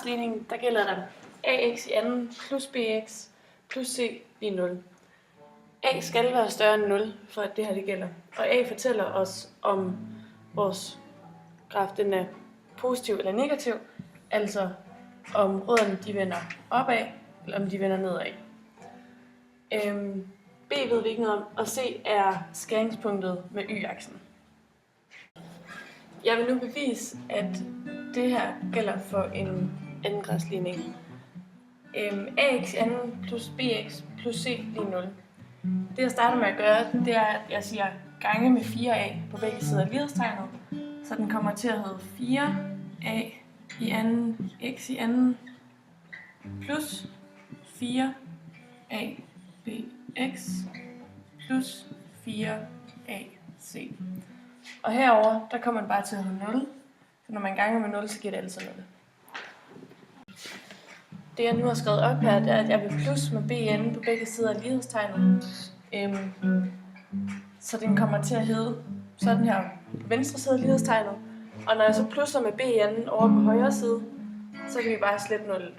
Ligningen, der gælder der ax i anden plus bx plus c lige 0. A skal være større end 0, for at det her det gælder. Og A fortæller os, om vores graf den er positiv eller negativ, altså om rødderne de vender opad, eller om de vender nedad. B ved vi ikke noget om, og C er skæringspunktet med y-aksen. Jeg vil nu bevise, at det her gælder for en andengradsligning. Ax i anden plus bx plus c lige 0. Det jeg starter med at gøre, det er, at jeg siger gange med 4a på begge sider af lighedstegnet, så den kommer til at hedde 4a i anden x i anden plus 4a bx plus 4ac. Og herover der kommer den bare til at hedde 0, for når man ganger med 0, så giver det altså 0. Det jeg nu har skrevet op her, det er, at jeg vil plus med bn på begge sider af lighedstegnet. Så den kommer til at hedde sådan her på venstre side af lighedstegnet. Og når jeg så plusser med bn over på højre side, så kan vi bare slette 0.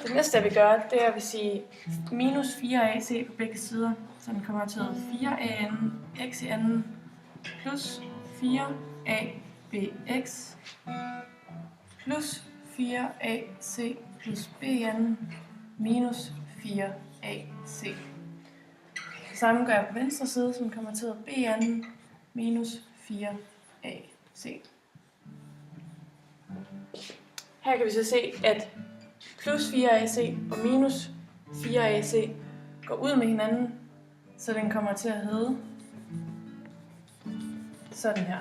Det næste jeg vil gøre, det er at vi sige minus 4ac på begge sider. Så den kommer til at hedde 4an x i anden plus 4a bx plus 4ac plus bn minus 4ac. Samme gør jeg på venstre side, som kommer til at bn minus 4ac. Her kan vi så se, at plus 4ac og minus 4ac går ud med hinanden, så den kommer til at hedde sådan her.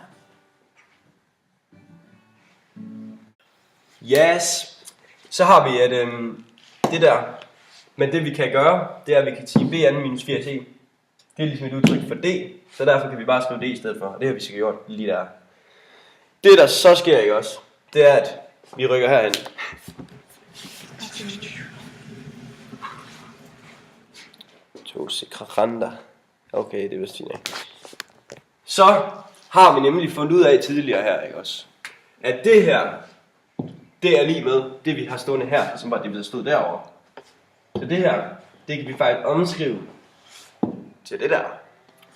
Yes, så har vi at det der, men det vi kan gøre, det er at vi kan sige bn minus 4c. Det er ligesom et udtryk for d, så derfor kan vi bare skrive d i stedet for, og det har vi så gjort lige der. Det der så sker ikke også, det er at vi rykker herhen. To sekunder. Okay, det var Stine. Så har vi nemlig fundet ud af tidligere her, ikke også, at det her, det er lige med det vi har stående her, som var det der stod derovre. Så det her, det kan vi faktisk omskrive til det der.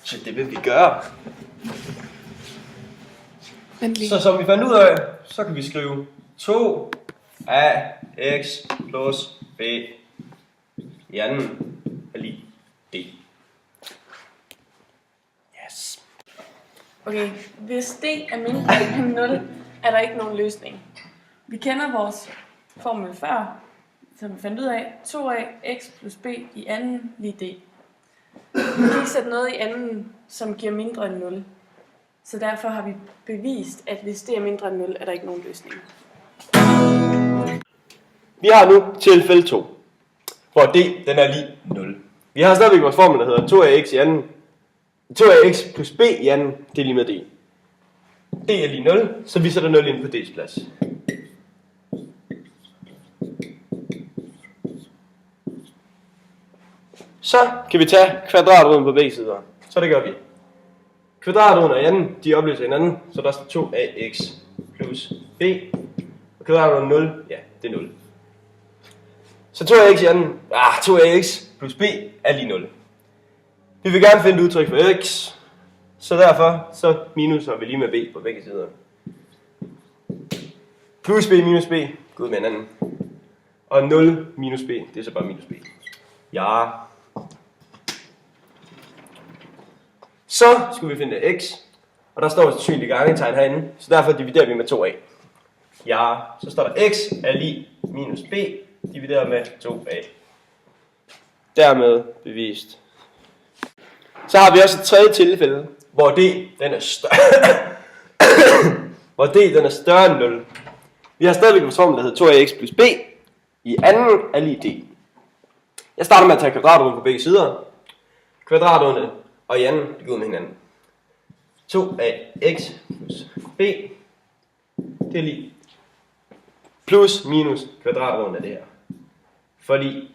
Så det vil vi gøre. Så som vi fandt ud af, så kan vi skrive 2ax plus b i anden er lige d. Yes. Okay, hvis d er mindre end 0, er der ikke nogen løsning. Vi kender vores formel før, som vi fandt ud af. 2ax plus b i anden lige d. Vi kan ikke sætte noget i anden, som giver mindre end 0. Så derfor har vi bevist, at hvis det er mindre end 0, er der ikke nogen løsning. Vi har nu tilfælde 2, hvor d den er lige 0. Vi har stadigvæk vores formel, der hedder 2ax i anden. 2ax plus b i anden, det er lige med d. D er lige 0, så vi sætter 0 ind på d's plads. Så kan vi tage kvadratroden på begge sider. Så det gør vi. Kvadratroden og anden, de opløser hinanden, så der står 2ax plus b. Og kvadratroden 0, ja, det er 0. Så 2ax i anden, 2ax plus b er lige 0. Vi vil gerne finde et udtryk for x, så derfor så minuser vi lige med b på begge sider. Plus b minus b, gå ud med hinanden. Og 0 minus b, det er så bare minus b. Ja. Så skulle vi finde x, og der står et synligt gangetegn herinde, så derfor dividerer vi med 2a. Ja, så står der x er lige minus b, divideret med 2a. Dermed bevist. Så har vi også et tredje tilfælde, hvor d den er større, hvor d den er større end 0. Vi har stadigvæk en formel, der hedder 2ax plus b i anden er lige d. Jeg starter med at tage kvadratroden på begge sider. Kvadratroderne og i anden, det går ud med hinanden. 2ax plus b, det er lige plus minus kvadratroden af det her. Fordi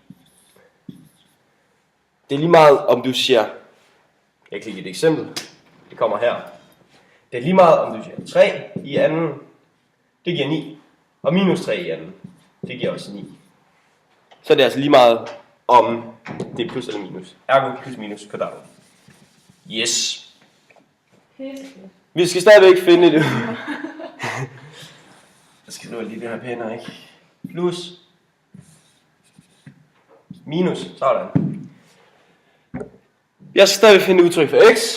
det er lige meget, om du siger, jeg kan give et eksempel, det kommer her. Det er lige meget, om du siger 3 i anden, det giver 9. Og minus 3 i anden, det giver os 9. Så er det altså lige meget om det er plus eller minus. Ergo plus minus kvadrat. Yes. Vi skal stadigvæk finde det. Jeg skal nu lige det her pænere, ikke? Plus. Minus. Sådan. Jeg skal stadigvæk finde udtryk for x.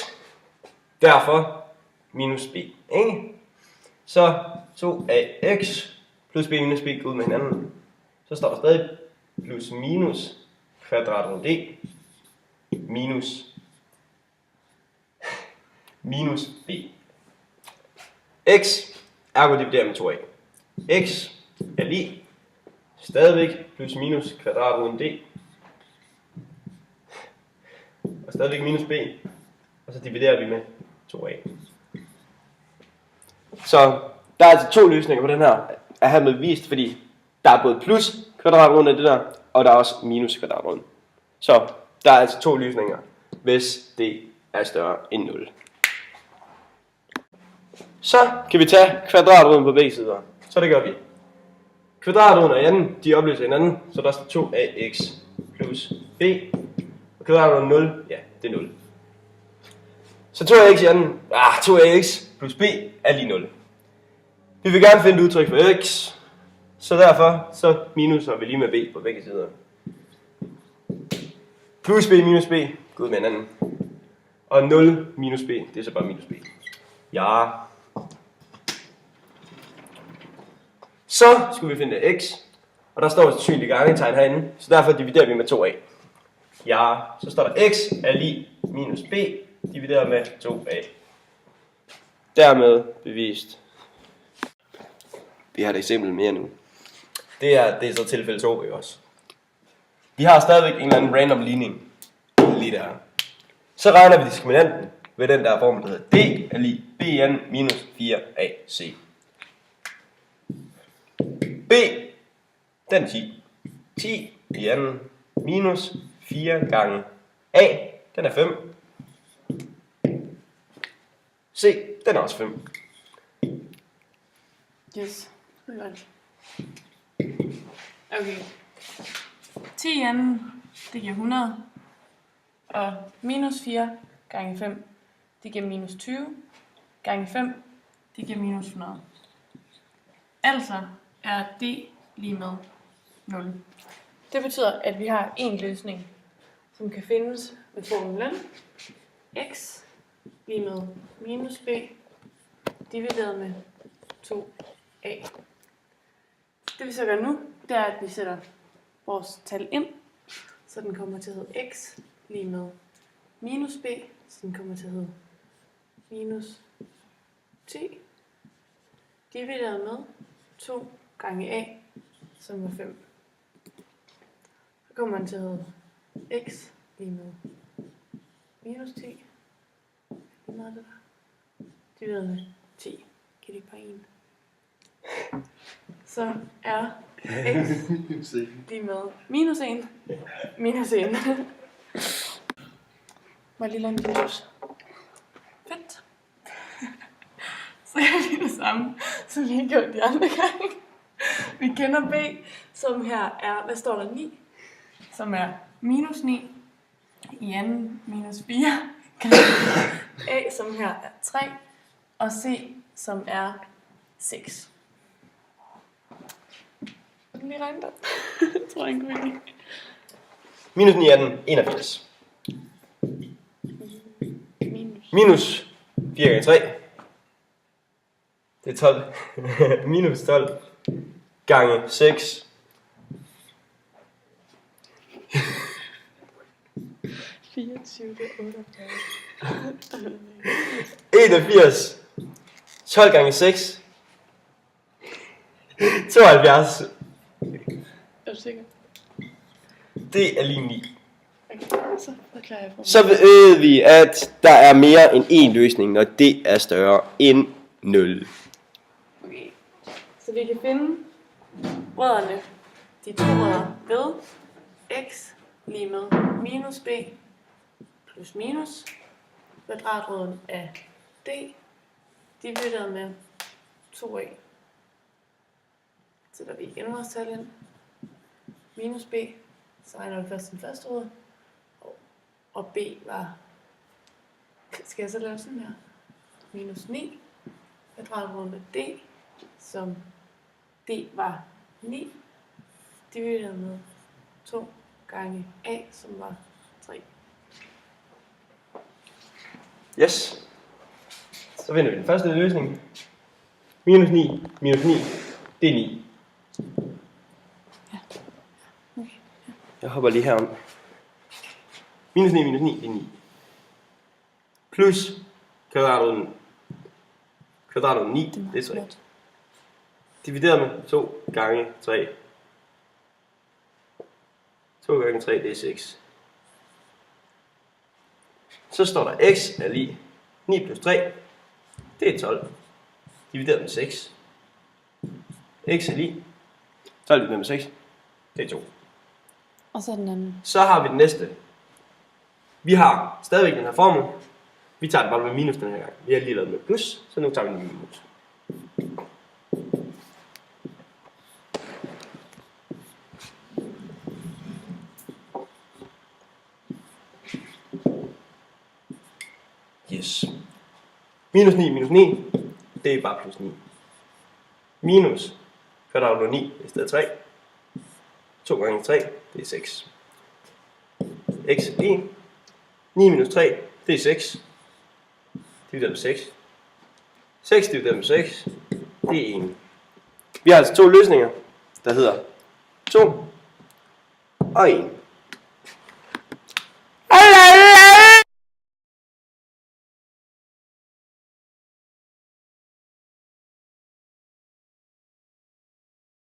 Derfor minus b. Ikke? Så 2ax plus b minus b går ud med hinanden. Så står der stadig plus minus kvadrat rundt d minus b. X ergo dividerer med 2a. X er lige stadigvæk plus minus kvadrat rundt d. Og stadigvæk minus b. Og så dividerer vi med 2a. Så der er altså to løsninger på den her, er hermed vist, fordi der er både plus kvadratrund af det der, og der er også minus kvadratrund. Så der er altså to løsninger, hvis det er større end 0. Så kan vi tage kvadratruden på begge sider. Så det gør vi. Kvadratruden og anden, de opløser hinanden, så der står 2ax plus b. Og kvadratruden 0, ja, det er 0. Så 2ax i anden, 2ax plus b er lige 0. Vi vil gerne finde et udtryk for x, så derfor så minuser vi lige med b på begge sider. Plus b minus b, gå ud med hinanden. Og 0 minus b, det er så bare minus b. Ja. Så skulle vi finde x, og der står et synligt gangetegn herinde, så derfor dividerer vi med 2a. Ja, så står der x er lige minus b, divideret med 2a. Dermed bevist. Vi har et eksempel mere nu. Det er så tilfælde 2 også. Vi har stadigvæk en eller anden random ligning lige der. Så regner vi diskriminanten ved den der formel, der hedder d er lige bn minus 4ac. B, den er 10. 10 i anden minus 4 gange a, den er 5. C, den er også 5. Yes. Okay. 10 i anden, det giver 100. Og minus 4 gange 5, det giver minus 20. Gange 5, det giver minus 100. Altså er d lige med 0. Det betyder, at vi har en løsning, som kan findes med formlen x lige med minus b divideret med 2a. Det vi så gør nu, det er, at vi sætter vores tal ind, så den kommer til at hedde x lige med minus b, så den kommer til at hedde minus 10 divideret med 2 gange a, som er 5. Så kommer man til at hedde x lige med minus 10 lige med det der, divideret med 10. Kan det ikke bare 1? Så er x lige med minus 1 minus 1. Må jeg lige lade en Jesus? Fedt. Så er det lige det samme, som vi har gjort de andre gange. Vi kender b, som her er, hvad står der, 9? Som er minus 9 i anden minus 4. A, som her er 3. Og C, som er 6. Kan du lige regne det? Jeg tror ikke, vi kan. Minus 9 er den 81. Minus 4 gange 3. Det er 12. Minus 12 gange 6. 24, det er 48. 81. 12 gange 6. 72. Er du sikker? Det er lige 9. Okay, så forklarer jeg for mig. Så ved vi, at der er mere end én løsning, når det er større end 0. Okay. Så vi kan finde rødderne, de to rødder, ved x lige med minus b plus minus kvadratrødden af d divideret med 2a. sætter vi igen vores tal ind. Minus b, så regner vi først den første rod. Og b var, skal jeg så lave sådan her? Minus 9. Kvadratroden med d, som d var 9, divideret med 2 gange a, som var 3. Yes. Så finder vi den første løsning. Minus 9, minus 9, det er 9. Okay. Jeg hopper lige herom. Minus 9, minus 9, det er 9. Plus kvadratroden 9, det er 3. Divideret med 2 gange 3. 2 gange 3, det er 6. Så står der x er lige 9 plus 3, det er 12. Divideret med 6. X er lige 12 divideret med 6, det er 2. Og så den anden. Så har vi den næste. Vi har stadigvæk den her formel. Vi tager den bare med minus den her gang. Vi har lige lavet med plus, så nu tager vi den med minus. Yes. Minus 9, minus 9, det er bare plus 9. Minus kvadrat 9 i stedet 3. 2 gange 3, det er 6. X er 1. 9 minus 3, det er 6. Divideret med 6. 6 divideret med 6, det er 1. Vi har altså to løsninger, der hedder 2 og 1.